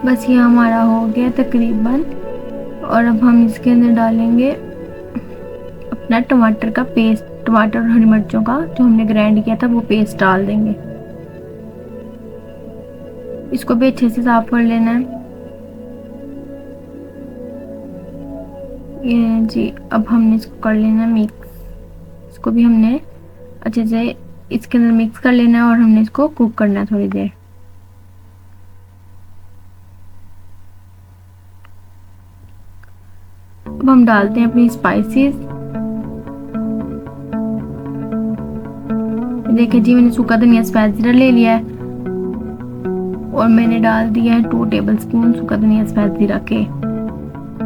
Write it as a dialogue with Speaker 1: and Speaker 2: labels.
Speaker 1: बस ये हमारा हो गया तकरीबन। और अब हम इसके अंदर डालेंगे अपना टमाटर का पेस्ट, टमाटर और हरी मिर्चों का जो हमने ग्राइंड किया था वो पेस्ट डाल देंगे। इसको भी अच्छे से साफ कर लेना है। ये जी, अब हमने इसको कर लेना है मिक्स। इसको भी हमने अच्छे से इसके अंदर मिक्स कर लेना है और हमने इसको कुक करना है थोड़ी देर। अब हम डालते हैं अपनी स्पाइसेस। देखिए जी, मैंने सूखा धनिया सफेद जीरा ले लिया है और मैंने डाल दिया है 2 टेबल स्पून सूखा धनिया सफेद जीरा के।